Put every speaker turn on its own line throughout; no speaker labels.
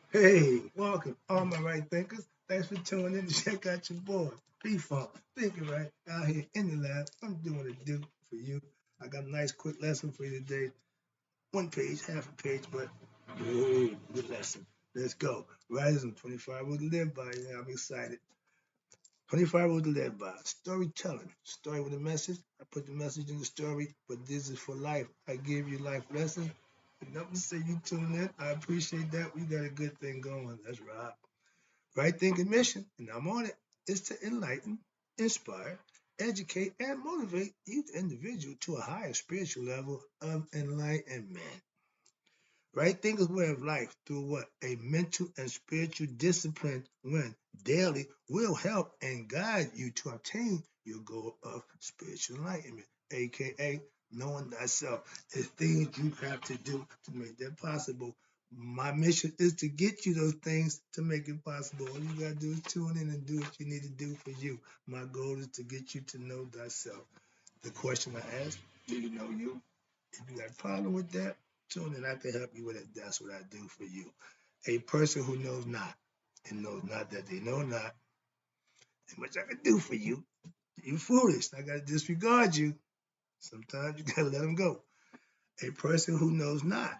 Hey, welcome, all my right thinkers. Thanks for tuning in to check out your boy, P-Funk. Thinking right out here in the lab. I'm doing a do for you. I got a nice quick lesson for you today. One page, half a page, but good lesson. Let's go. Rising 25 rules to live by. Yeah, I'm excited. 25 rules to live by. Storytelling. Story with a message. I put the message in the story, but this is for life. I give you life lessons. Enough to say you tune in. I appreciate that. We got a good thing going. That's right. Right thinking mission, and I'm on it, is to enlighten, inspire, educate, and motivate each individual to a higher spiritual level of enlightenment. Right thinkers way of life through what? A mental and spiritual discipline when daily will help and guide you to obtain your goal of spiritual enlightenment, aka knowing thyself. It's things you have to do to make that possible. My mission is to get you those things to make it possible. All you gotta do is tune in and do what you need to do for you. My goal is to get you to know thyself. The question I ask, do you know you? If you got a problem with that, tune in. I can help you with it. That's what I do for you. A person who knows not and knows not that they know not, and much I can do for you. You foolish. I gotta disregard you. Sometimes you gotta let them go. A person who knows not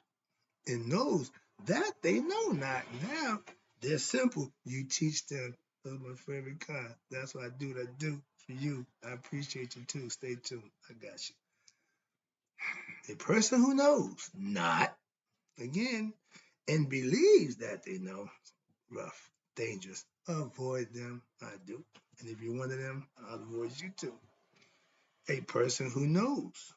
and knows that they know not. Now they're simple. You teach them. Those are my favorite kind. That's what I do. What I do for you. I appreciate you too. Stay tuned. I got you. A person who knows not again and believes that they know, rough, dangerous, avoid them. I do. And if you're one of them, I'll avoid you too. A person who knows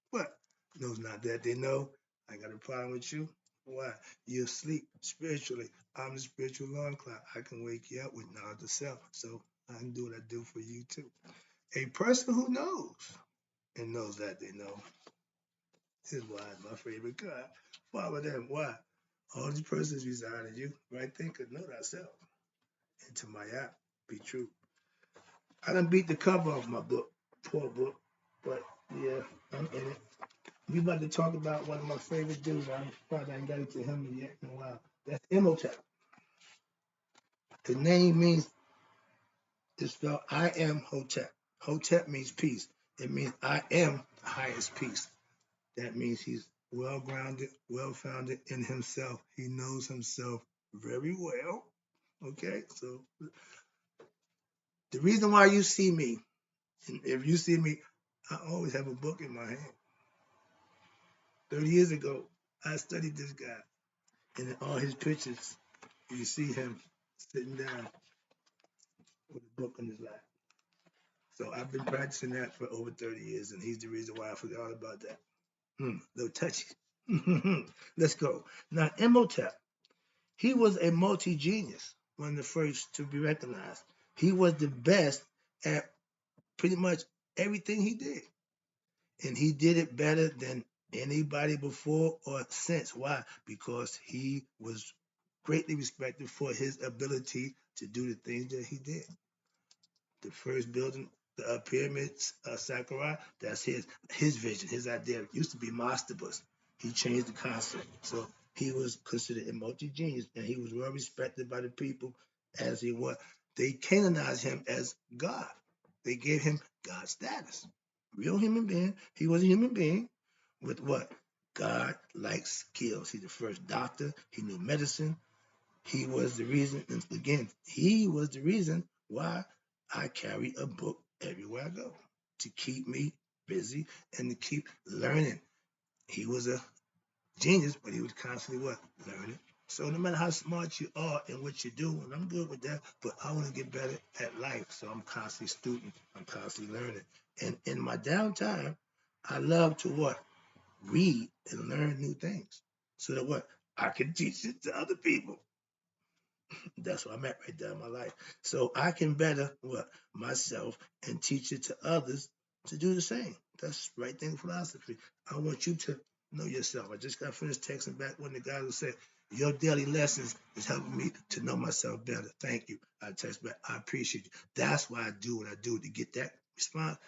what? Knows not that they know. I got a problem with you. Why? You're asleep spiritually. I'm the spiritual alarm clock. I can wake you up with knowledge of self. So I can do what I do for you too. A person who knows and knows that they know is wise, my favorite God. Follow them. Why? All these persons reside in you. Right thinker, know thyself. And to my app, be true. I done beat the cover off my book. Poor book. But yeah, I'm in it. We about to talk about one of my favorite dudes. I probably ain't got it to him yet in a while. That's Imhotep. The name means it's spelled I am Hotep. Hotep means peace. It means I am the highest peace. That means he's well grounded, well founded in himself. He knows himself very well. Okay, so the reason why you see me, and if you see me, I always have a book in my hand. 30 years ago, I studied this guy, and in all his pictures, you see him sitting down with a book in his lap. So I've been practicing that for over 30 years, and he's the reason why I forgot all about that. Little touchy. Let's go. Now, Imhotep, he was a multi-genius, one of the first to be recognized. He was the best at pretty much everything he did. And he did it better than anybody before or since. Why? Because he was greatly respected for his ability to do the things that he did. The first building, the pyramids, Saqqara, that's his vision, his idea. It used to be mastebas. He changed the concept. So he was considered a multi-genius, and he was well respected by the people as he was. They canonized him as God. They gave him God status. Real human being. He was a human being with what? God-like skills. He's the first doctor. He knew medicine. He was the reason, and again, he was the reason why I carry a book everywhere I go to keep me busy and to keep learning. He was a genius, but he was constantly what? Learning. So no matter how smart you are in what you do, and I'm good with that, but I want to get better at life. So I'm constantly student. I'm constantly learning. And in my downtime, I love to what? Read and learn new things. So that what? I can teach it to other people. That's where I'm at right there in my life. So I can better what myself and teach it to others to do the same. That's right thing philosophy. I want you to know yourself. I just got finished texting back one of the guys who said, your daily lessons is helping me to know myself better. Thank you. I text back, I appreciate you. That's why I do what I do to get that response.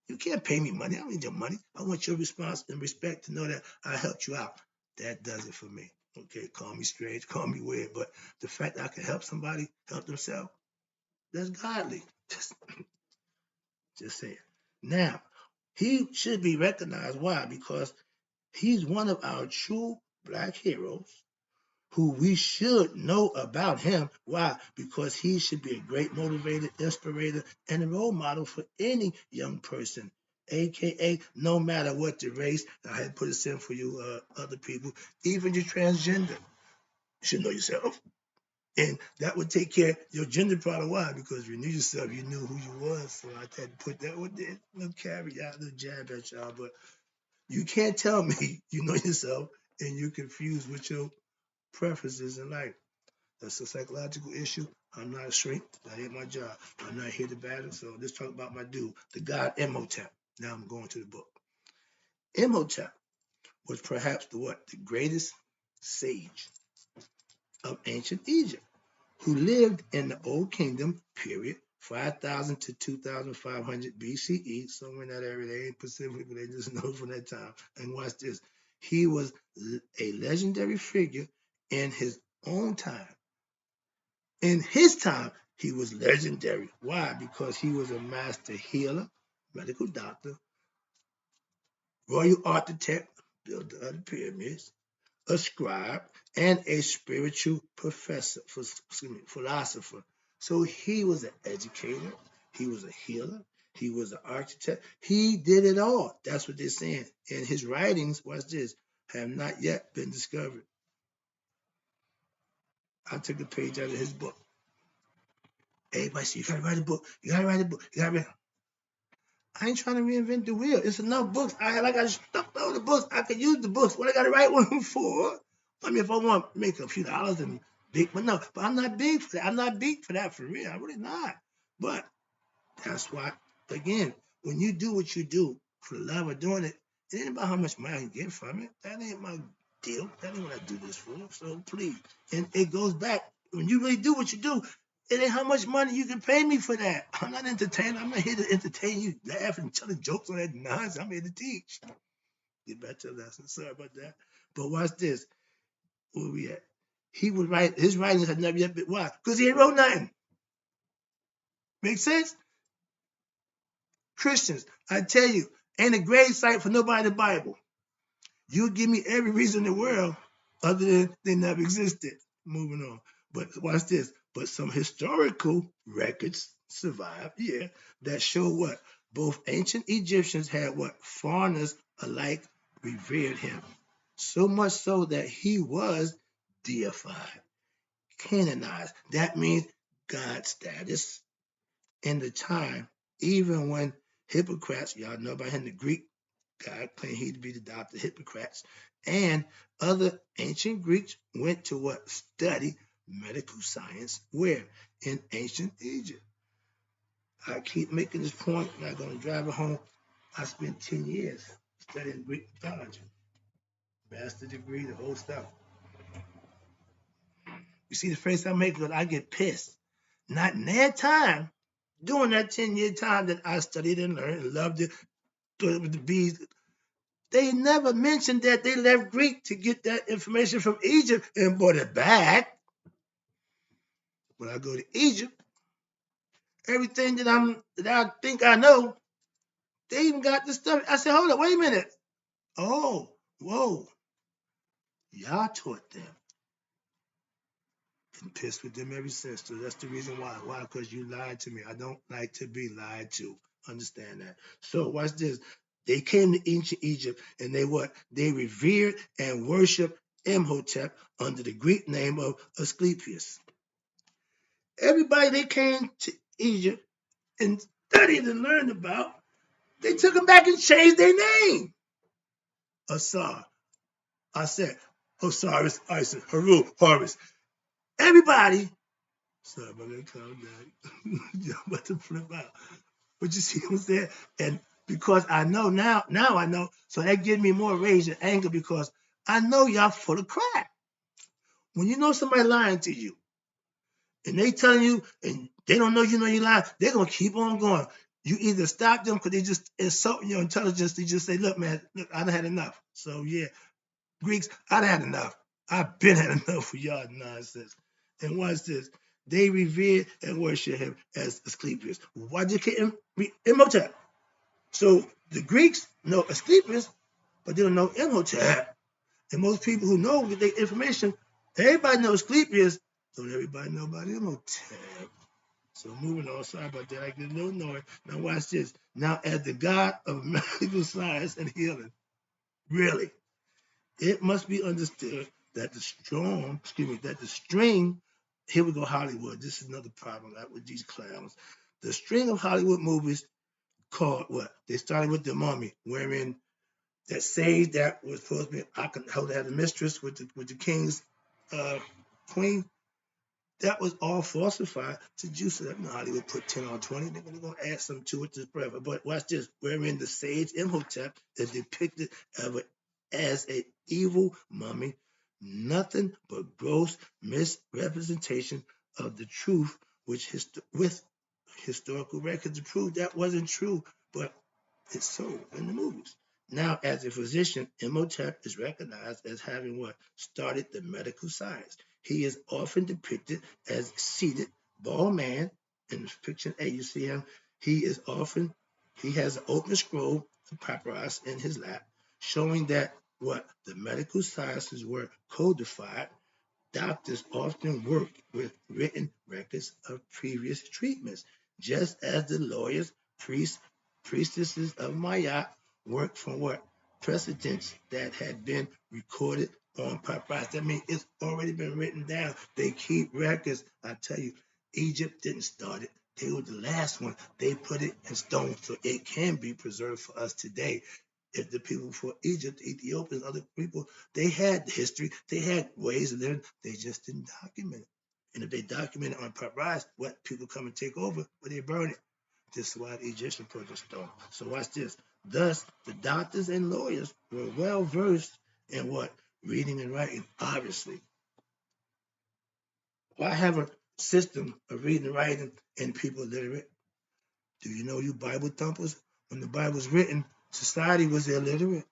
You can't pay me money. I don't need your money. I want your response and respect to know that I helped you out. That does it for me. Okay, call me strange, call me weird, but the fact that I can help somebody help themselves, that's godly. Just saying. Now, he should be recognized. Why? Because he's one of our true black heroes who we should know about him. Why? Because he should be a great motivator, inspirator, and a role model for any young person, aka no matter what the race. I had put this in for you, other people, even your transgender. You should know yourself. And that would take care of your gender problem. Why? Because if you knew yourself, you knew who you was. So I had to put that one there. No caveat, no jab at y'all. But you can't tell me you know yourself and you're confused with your preferences in life. That's a psychological issue. I'm not a shrink. That ain't my job. I'm not here to battle. So let's talk about my dude, the god Imhotep. Now I'm going to the book. Imhotep was perhaps the greatest sage of ancient Egypt, who lived in the Old Kingdom period, 5000 to 2500 BCE, somewhere in that area. They ain't specific, but they just know from that time. And watch this. He was a legendary figure in his own time. In his time, he was legendary. Why? Because he was a master healer, medical doctor, royal architect, builder of the pyramids, a scribe, and a spiritual philosopher. So he was an educator, he was a healer, he was an architect. He did it all. That's what they're saying. And his writings, watch this, have not yet been discovered. I took a page out of his book. Everybody say, you gotta write a book, you gotta write a book, you gotta write. I ain't trying to reinvent the wheel. It's enough books. I got stuffed over the books. I could use the books. What I got to write one for? I mean, if I want to make a few dollars and big, but no, but I'm not big for that. I'm not big for that for real. I'm really not. But that's why, again, when you do what you do for the love of doing it, it ain't about how much money I can get from it. That ain't my deal. That ain't what I do this for. So please. And it goes back. When you really do what you do, it ain't how much money you can pay me for that. I'm not entertaining. I'm not here to entertain you, laugh and tell jokes on that nonsense. I'm here to teach. Get back to the lesson. Sorry about that. But watch this. Where we at? He would write, his writings had never yet been, why? Because he ain't wrote nothing. Make sense? Christians, I tell you, ain't a grave site for nobody in the Bible. You give me every reason in the world other than they never existed. Moving on. But watch this. But some historical records survive, yeah, that show what? Both ancient Egyptians had what? Foreigners alike revered him. So much so that he was deified, canonized. That means God status in the time, even when Hippocrates, y'all know about him, the Greek guy claimed he'd be the doctor Hippocrates, and other ancient Greeks went to what? Study medical science. Where? In ancient Egypt. I keep making this point, and I'm going to drive it home. I spent 10 years studying Greek mythology, master degree, the whole stuff. You see the face I make, because I get pissed. Not in that time, during that 10-year time that I studied and learned and loved it, with the bees, they never mentioned that they left Greek to get that information from Egypt and brought it back. When I go to Egypt, everything that I think I know, they even got the stuff. I said, hold up, wait a minute. Oh, whoa. Y'all taught them. Been pissed with them ever since. So that's the reason why. Why? Because you lied to me. I don't like to be lied to. Understand that. So watch this. They came to ancient Egypt and they what? They revered and worshiped Imhotep under the Greek name of Asclepius. Everybody they came to Egypt and studied and learned about, they took them back and changed their name. Asar. I said Osiris, Isis, Haru, Horus. Everybody. Sorry about that, calm down. You're about to flip out. But you see what I'm saying? And because I know now I know, so that gives me more rage and anger because I know y'all full of crap. When you know somebody lying to you, and they telling you, and they don't know you know you lying, they're gonna keep on going. You either stop them because they just insulting your intelligence. They just say, look, man, look, I done had enough. So yeah, Greeks, I done had enough. I've been had enough of y'all nonsense. And watch this. They revere and worship him as Asclepius. Why did you Imhotep? So the Greeks know Asclepius, but they don't know Imhotep. And most people who know the information, everybody knows Asclepius, don't everybody know about Imhotep. So moving on, sorry about that. I get no noise. Now watch this. Now as the God of medical science and healing, really, it must be understood that that the string, here we go, Hollywood. This is another problem with these clowns. The string of Hollywood movies called what? They started with the mummy, wherein that sage that was supposed to be how to have a mistress with the king's uh, queen. That was all falsified to juice it up. You know how they would put 10 on 20. They're going to add something to it to forever. But watch this. Wherein the sage Imhotep is depicted as an evil mummy, nothing but gross misrepresentation of the truth, with historical records to prove that wasn't true. But it's so in the movies. Now, as a physician, Imhotep is recognized as having what started the medical science. He is often depicted as seated, bald man in fiction A. You see him. He has an open scroll of papyrus in his lap, showing that what the medical sciences were codified. Doctors often work with written records of previous treatments, just as the lawyers, priests, priestesses of Maya work from what precedents that had been recorded on papyrus. That means it's already been written down. They keep records. I tell you, Egypt didn't start it. They were the last one. They put it in stone so it can be preserved for us today. If the people for Egypt, the Ethiopians, other people, they had history, they had ways of living, they just didn't document it. And if they document it on papyrus, what people come and take over, well, they burn it. This is why the Egyptians put the stone. So watch this. Thus, the doctors and lawyers were well versed in what? Reading and writing, obviously. Why have a system of reading and writing and people illiterate? Do you know, you Bible thumpers? When the Bible was written, society was illiterate.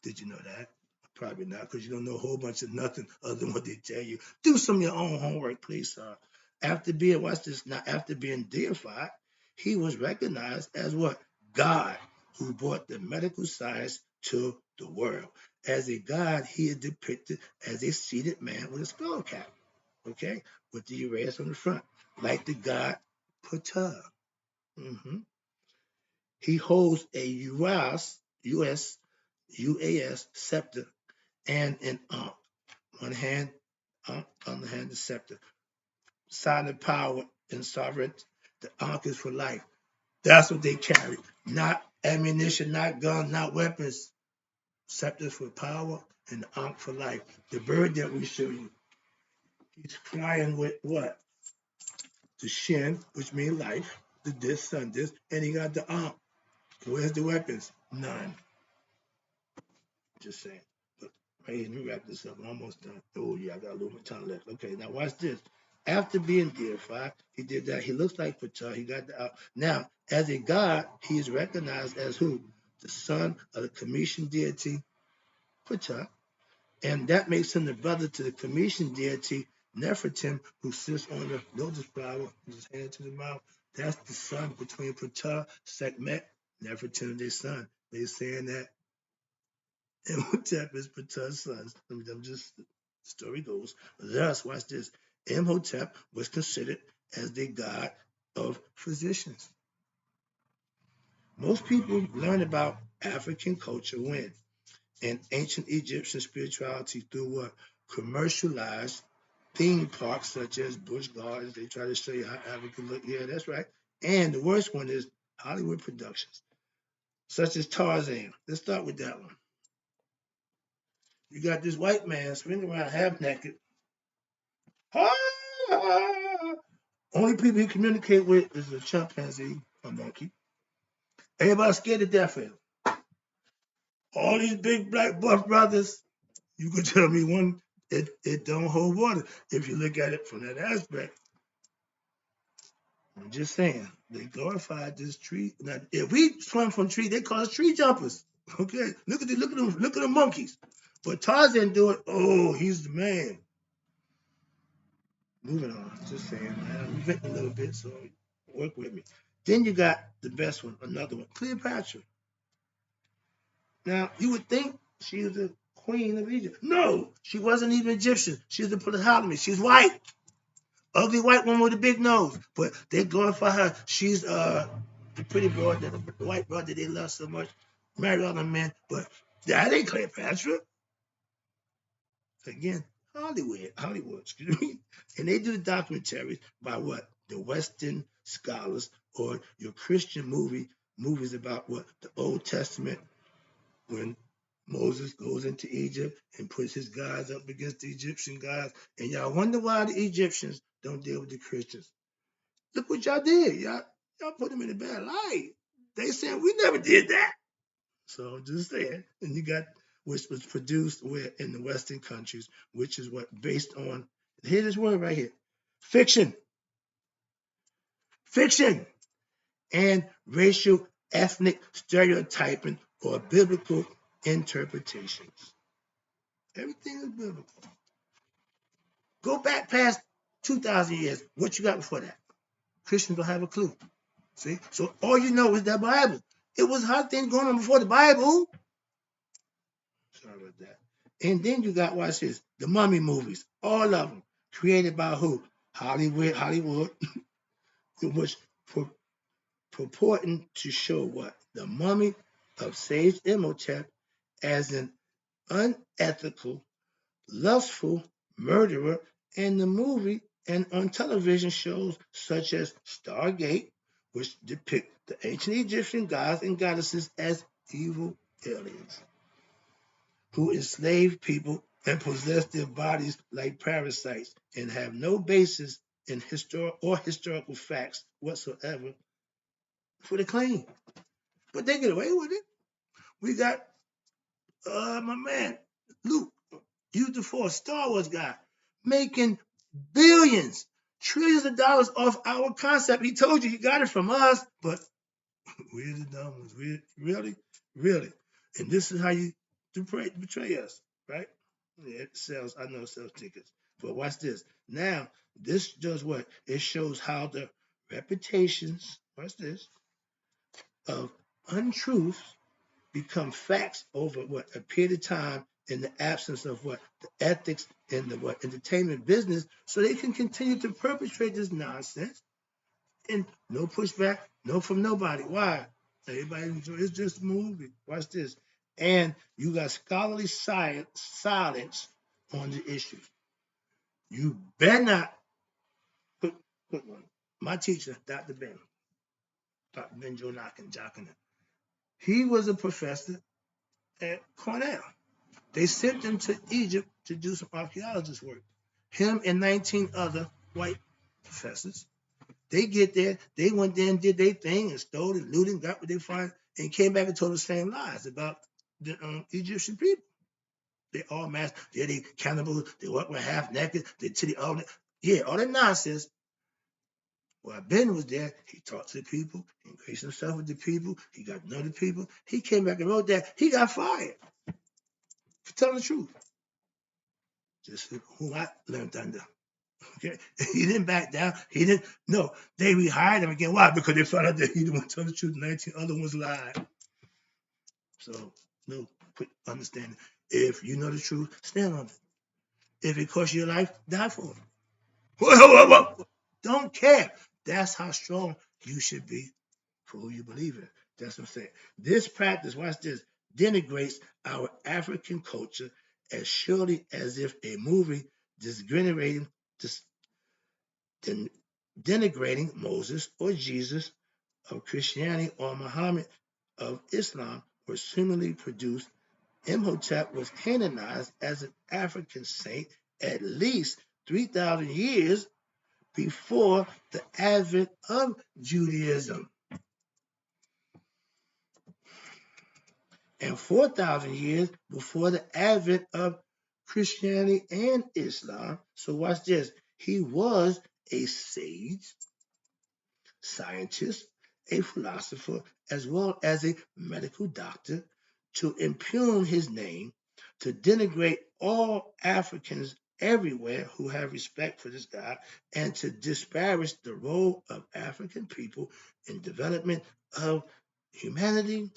Did you know that? Probably not, because you don't know a whole bunch of nothing other than what they tell you. Do some of your own homework, please, sir. Watch this now, after being deified, he was recognized as what? God, who brought the medical science to the world. As a God, he is depicted as a seated man with a skull cap, okay, with the uraeus on the front, like the god Ptah. Mhm. He holds a UAS scepter and an one hand, on the hand the scepter, sign of power and sovereign. The ankh is for life. That's what they carry. Not ammunition, not guns, not weapons. Scepters for power and the ankh for life. The bird that we show you, he's flying with what? The shin, which means life, the disc, sun disc, and he got the ankh. Where's the weapons? None. Just saying. But right here, let me wrap this up. I'm almost done. Oh yeah, I got a little more time left. Okay, now watch this. After being deified, he did that. He looks like Ptah. He got the out. Now, as a god, he is recognized as who? The son of the Cometian deity Ptah, and that makes him the brother to the Cometian deity Nefertim, who sits on the lotus flower with his hand to the mouth. That's the son between Ptah, Sekhmet, Nefertim, their son. They're saying that Imhotep is Ptah's son. I'm just, the story goes. Thus, watch this. Imhotep was considered as the god of physicians. Most people learn about African culture when? In ancient Egyptian spirituality through what? Commercialized theme parks such as Busch Gardens. They try to show you how Africa look. Yeah, that's right. And the worst one is Hollywood productions, such as Tarzan. Let's start with that one. You got this white man spinning around half naked. Only people he communicate with is a chimpanzee, a monkey. Everybody's scared to death of him. All these big black buff brothers, you could tell me one, it don't hold water if you look at it from that aspect. I'm just saying, they glorified this tree. Now, if we swim from tree, they call us tree jumpers. Okay, look at the monkeys. But Tarzan do it. Oh, he's the man. Moving on. Just saying, man. I'm venting a little bit, so work with me. Then you got the best one, another one, Cleopatra. Now, you would think she was the queen of Egypt. No, she wasn't even Egyptian. She was a Ptolemy. She's white. Ugly white woman with a big nose. But they glorify her. She's the pretty broad, the white broad that they love so much. Married all the men. But that ain't Cleopatra. Again, Hollywood, excuse me. And they do the documentaries by what? The Western scholars or your Christian movies about what? The Old Testament, when Moses goes into Egypt and puts his gods up against the Egyptian gods. And y'all wonder why the Egyptians don't deal with the Christians. Look what y'all did. Y'all put them in a bad light. They said we never did that. So just saying. And you got which was produced where in the Western countries, which is what based on hear this word right here. Fiction. Fiction and racial ethnic stereotyping or biblical interpretations. Everything is biblical. Go back past 2,000 years. What you got before that? Christians don't have a clue. See? So all you know is the Bible. It was hot things going on before the Bible. Sorry about that. And then you got, watch this, the mummy movies. All of them. Created by who? Hollywood. Which purporting to show what? The mummy of Sage Imhotep as an unethical, lustful murderer, and the movie and on television shows such as Stargate, which depict the ancient Egyptian gods and goddesses as evil aliens who enslave people and possess their bodies like parasites and have no basis in historical facts whatsoever for the claim. But they get away with it. We got my man Luke, used the Force, Star Wars guy, making billions, trillions of dollars off our concept. He told you he got it from us, but we're the dumb ones. Really, really. And this is how you betray us, right? Yeah, it sells, I know it sells tickets. But watch this. Now, this does what? It shows how the reputations, watch this, of untruths become facts over what a period of time in the absence of what the ethics in the what entertainment business, so they can continue to perpetrate this nonsense and no pushback, no from nobody. Why? Everybody enjoy it's just a movie. Watch this. And you got scholarly silence on the issues. You better not put one. My teacher, Dr. Ben Jockin, he was a professor at Cornell. They sent him to Egypt to do some archaeologist work. Him and 19 other white professors. They get there, they went there and did their thing and stole and looted and got what they find and came back and told the same lies about the Egyptian people. They all masked, yeah, they cannibals, they walk with half naked, they titty all that. Yeah, all that nonsense. While Ben was there, he talked to the people, he increased himself with the people, he got to know the people. He came back and wrote that. He got fired for telling the truth. Just who I learned under. Okay, he didn't back down. He didn't. No, they rehired him again. Why? Because they found out that he didn't tell the truth. 19 other ones lied. So, no, quick understanding. If you know the truth, stand on it. If it costs you your life, die for it. Whoa. Don't care. That's how strong you should be for who you believe in. That's what I'm saying. This practice, watch this, denigrates our African culture as surely as if a movie denigrating Moses or Jesus of Christianity or Muhammad of Islam were similarly produced. Imhotep was canonized as an African saint at least 3,000 years before the advent of Judaism and 4,000 years before the advent of Christianity and Islam. So watch this. He was a sage, scientist, a philosopher, as well as a medical doctor. To impugn his name, to denigrate all Africans everywhere who have respect for this God and to disparage the role of African people in development of humanity.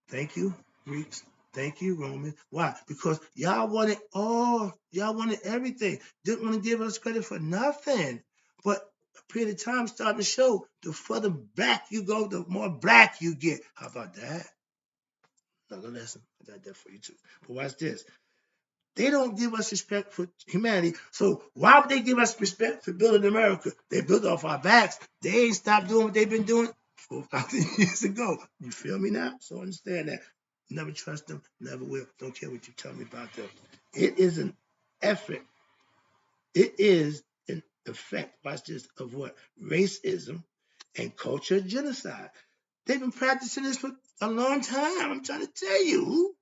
Thank you, Greeks. Thank you, Romans. Why? Because y'all wanted all, y'all wanted everything. Didn't want to give us credit for nothing. But a period of time starting to show the further back you go, the more black you get. How about that? Another lesson. I got that for you too. But watch this. They don't give us respect for humanity. So why would they give us respect for building America? They built off our backs. They ain't stopped doing what they've been doing 4,000 years ago. You feel me now? So understand that. Never trust them, never will. Don't care what you tell me about them. It is an effort. It is an effect, watch this, of what? Racism and culture genocide. They've been practicing this for a long time. I'm trying to tell you.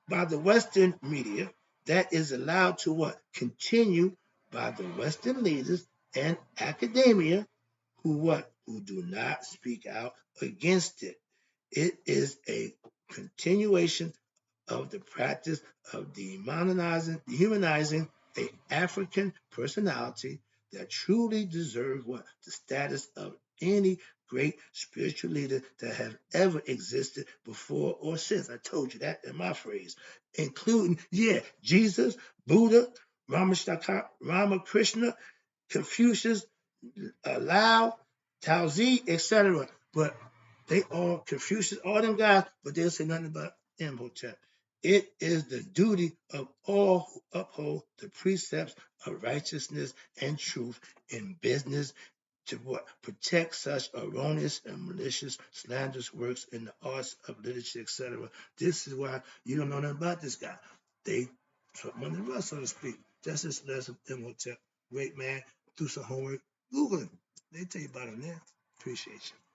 By the Western media that is allowed to what? Continue by the Western leaders and academia who what? Who do not speak out against it. It is a continuation of the practice of dehumanizing a African personality that truly deserves what? The status of any great spiritual leader that have ever existed before or since. I told you that in my phrase, including, Jesus, Buddha, Ramakrishna, Confucius, Lao, Tao Z, etc. But they all Confucius, all them guys, but they'll say nothing about Imhotep. It is the duty of all who uphold the precepts of righteousness and truth in business to what? Protect such erroneous and malicious, slanderous works in the arts of literature, etc. This is why you don't know nothing about this guy. They took him under the rug, so to speak. Just this lesson, Imhotep. Great man. Do some homework. Google him. They tell you about him there. Appreciate you.